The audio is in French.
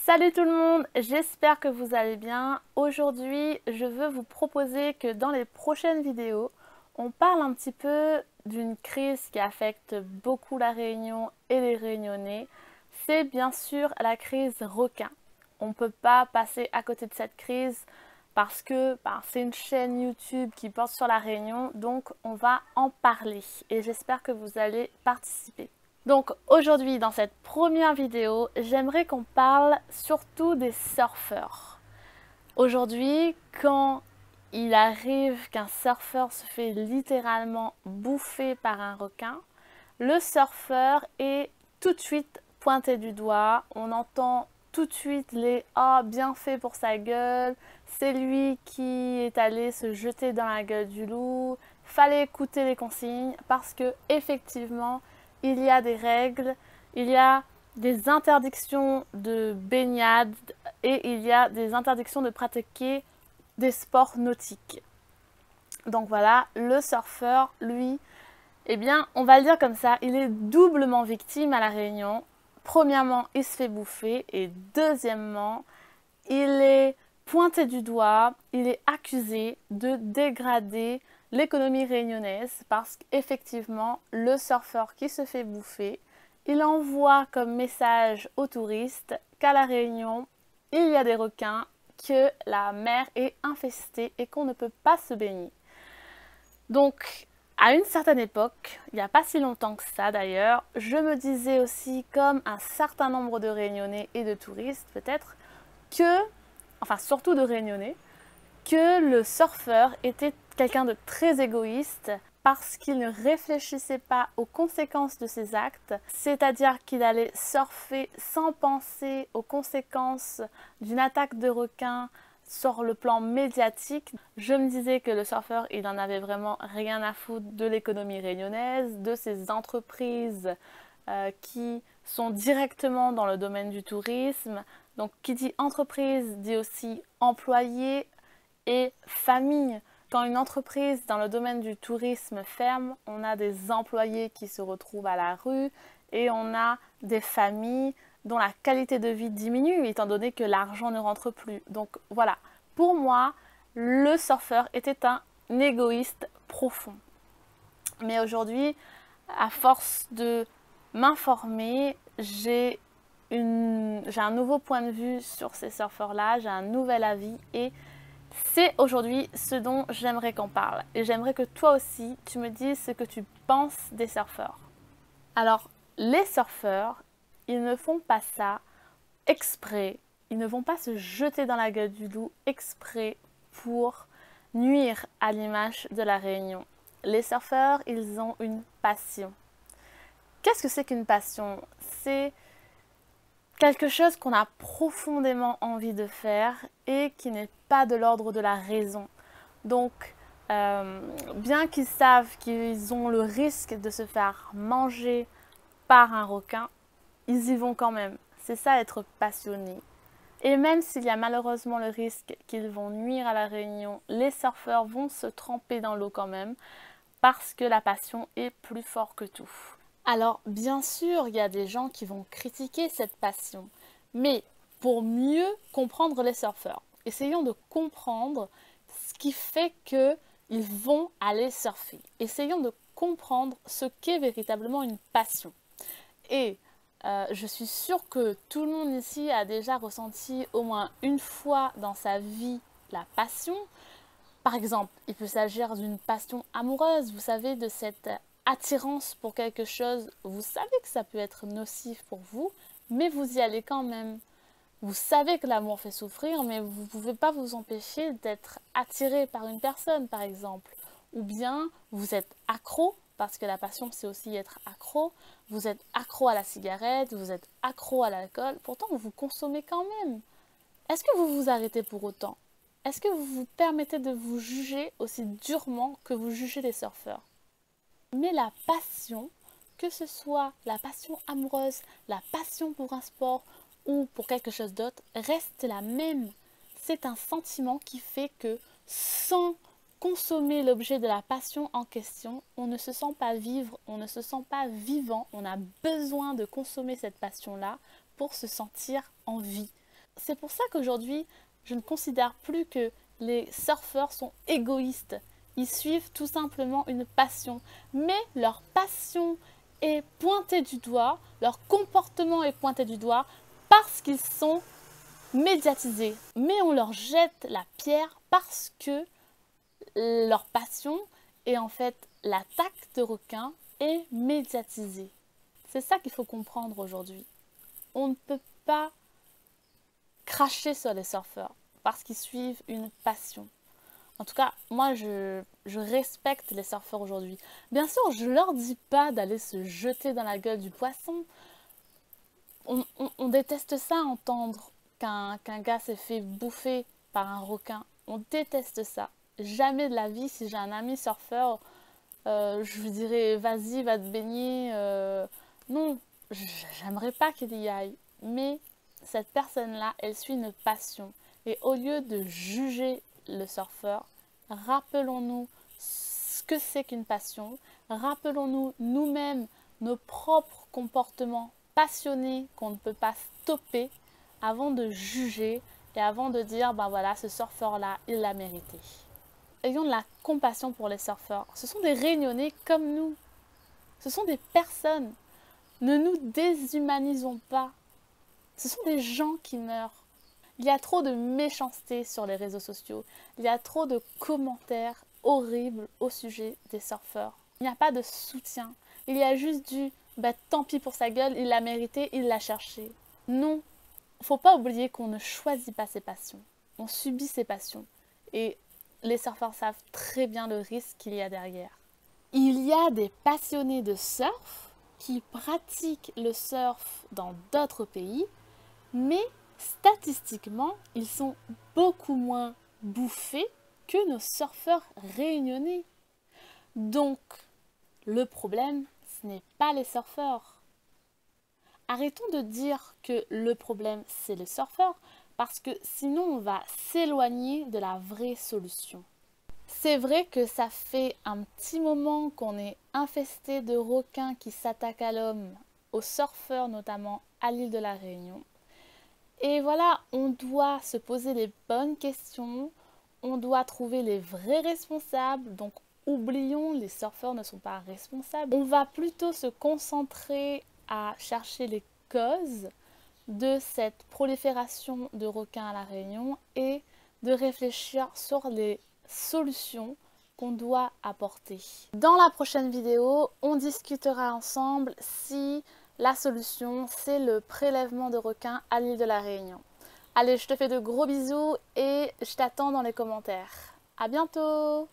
Salut tout le monde, j'espère que vous allez bien. Aujourd'hui, je veux vous proposer que dans les prochaines vidéos, on parle un petit peu d'une crise qui affecte beaucoup la Réunion et les Réunionnais. C'est bien sûr la crise requin. On ne peut pas passer à côté de cette crise parce que c'est une chaîne YouTube qui porte sur la Réunion, donc on va en parler et j'espère que vous allez participer. Donc aujourd'hui, dans cette première vidéo, j'aimerais qu'on parle surtout des surfeurs. Aujourd'hui, quand il arrive qu'un surfeur se fait littéralement bouffer par un requin, le surfeur est tout de suite pointé du doigt. On entend tout de suite les « Ah, bien fait pour sa gueule », c'est lui qui est allé se jeter dans la gueule du loup, fallait écouter les consignes parce que effectivement, il y a des règles, il y a des interdictions de baignade et il y a des interdictions de pratiquer des sports nautiques. Donc voilà, le surfeur, lui, eh bien, on va le dire comme ça, il est doublement victime à la Réunion. Premièrement, il se fait bouffer et deuxièmement, il est pointé du doigt, il est accusé de dégrader l'économie réunionnaise parce qu'effectivement, le surfeur qui se fait bouffer, il envoie comme message aux touristes qu'à la Réunion, il y a des requins, que la mer est infestée et qu'on ne peut pas se baigner. Donc, à une certaine époque, il n'y a pas si longtemps que ça d'ailleurs, je me disais aussi, comme un certain nombre de Réunionnais et de touristes peut-être, enfin surtout de Réunionnais, que le surfeur était quelqu'un de très égoïste parce qu'il ne réfléchissait pas aux conséquences de ses actes, c'est-à-dire qu'il allait surfer sans penser aux conséquences d'une attaque de requin sur le plan médiatique. Je me disais que le surfeur, il en avait vraiment rien à foutre de l'économie réunionnaise, de ces entreprises qui sont directement dans le domaine du tourisme. Donc qui dit entreprise dit aussi employé et famille. Quand une entreprise dans le domaine du tourisme ferme, on a des employés qui se retrouvent à la rue et on a des familles dont la qualité de vie diminue étant donné que l'argent ne rentre plus. Donc voilà, pour moi, le surfeur était un égoïste profond. Mais aujourd'hui, à force de m'informer, j'ai un nouveau point de vue sur ces surfeurs-là, j'ai un nouvel avis et c'est aujourd'hui ce dont j'aimerais qu'on parle. Et j'aimerais que toi aussi, tu me dises ce que tu penses des surfeurs. Alors, les surfeurs, ils ne font pas ça exprès. Ils ne vont pas se jeter dans la gueule du loup exprès pour nuire à l'image de la Réunion. Les surfeurs, ils ont une passion. Qu'est-ce que c'est qu'une passion? C'est quelque chose qu'on a profondément envie de faire et qui n'est pas de l'ordre de la raison. Donc, bien qu'ils savent qu'ils ont le risque de se faire manger par un requin, ils y vont quand même. C'est ça être passionné. Et même s'il y a malheureusement le risque qu'ils vont nuire à la Réunion, les surfeurs vont se tremper dans l'eau quand même parce que la passion est plus fort que tout. Alors, bien sûr, il y a des gens qui vont critiquer cette passion, mais pour mieux comprendre les surfeurs, essayons de comprendre ce qui fait qu'ils vont aller surfer. Essayons de comprendre ce qu'est véritablement une passion. Et je suis sûre que tout le monde ici a déjà ressenti au moins une fois dans sa vie la passion. Par exemple, il peut s'agir d'une passion amoureuse, vous savez, de cette attirance pour quelque chose. Vous savez que ça peut être nocif pour vous, mais vous y allez quand même. Vous savez que l'amour fait souffrir, mais vous ne pouvez pas vous empêcher d'être attiré par une personne, par exemple. Ou bien vous êtes accro, parce que la passion c'est aussi être accro. Vous êtes accro à la cigarette, vous êtes accro à l'alcool, pourtant vous consommez quand même. Est-ce que vous vous arrêtez pour autant? Est-ce que vous vous permettez de vous juger aussi durement que vous jugez les surfeurs? Mais la passion, que ce soit la passion amoureuse, la passion pour un sport ou pour quelque chose d'autre, reste la même. C'est un sentiment qui fait que sans consommer l'objet de la passion en question, on ne se sent pas vivre, on ne se sent pas vivant, on a besoin de consommer cette passion-là pour se sentir en vie. C'est pour ça qu'aujourd'hui, je ne considère plus que les surfeurs sont égoïstes. Ils suivent tout simplement une passion. Mais leur passion est pointée du doigt, leur comportement est pointé du doigt parce qu'ils sont médiatisés. Mais on leur jette la pierre parce que leur passion est en fait l'attaque de requins est médiatisée. C'est ça qu'il faut comprendre aujourd'hui. On ne peut pas cracher sur les surfeurs parce qu'ils suivent une passion. En tout cas, moi, je respecte les surfeurs aujourd'hui. Bien sûr, je ne leur dis pas d'aller se jeter dans la gueule du poisson. On déteste ça, entendre qu'un gars s'est fait bouffer par un requin. On déteste ça. Jamais de la vie, si j'ai un ami surfeur, je lui dirais, vas-y, va te baigner. Non, j'aimerais pas qu'il y aille. Mais cette personne-là, elle suit une passion. Et au lieu de juger le surfeur, rappelons-nous ce que c'est qu'une passion. Rappelons-nous nous-mêmes nos propres comportements passionnés qu'on ne peut pas stopper avant de juger et avant de dire, ben voilà, ce surfeur-là, il l'a mérité. Ayons de la compassion pour les surfeurs. Ce sont des Réunionnais comme nous. Ce sont des personnes. Ne nous déshumanisons pas. Ce sont des gens qui meurent. Il y a trop de méchanceté sur les réseaux sociaux. Il y a trop de commentaires horribles au sujet des surfeurs. Il n'y a pas de soutien. Il y a juste du bah, tant pis pour sa gueule, il l'a mérité, il l'a cherché. Non, il ne faut pas oublier qu'on ne choisit pas ses passions. On subit ses passions. Et les surfeurs savent très bien le risque qu'il y a derrière. Il y a des passionnés de surf qui pratiquent le surf dans d'autres pays, mais statistiquement, ils sont beaucoup moins bouffés que nos surfeurs réunionnais. Donc, le problème, ce n'est pas les surfeurs. Arrêtons de dire que le problème, c'est les surfeurs, parce que sinon, on va s'éloigner de la vraie solution. C'est vrai que ça fait un petit moment qu'on est infesté de requins qui s'attaquent à l'homme, aux surfeurs notamment à l'île de la Réunion. Et voilà, on doit se poser les bonnes questions, on doit trouver les vrais responsables, donc oublions, les surfeurs ne sont pas responsables. On va plutôt se concentrer à chercher les causes de cette prolifération de requins à la Réunion et de réfléchir sur les solutions qu'on doit apporter. Dans la prochaine vidéo, on discutera ensemble si la solution, c'est le prélèvement de requins à l'île de la Réunion. Allez, je te fais de gros bisous et je t'attends dans les commentaires. À bientôt!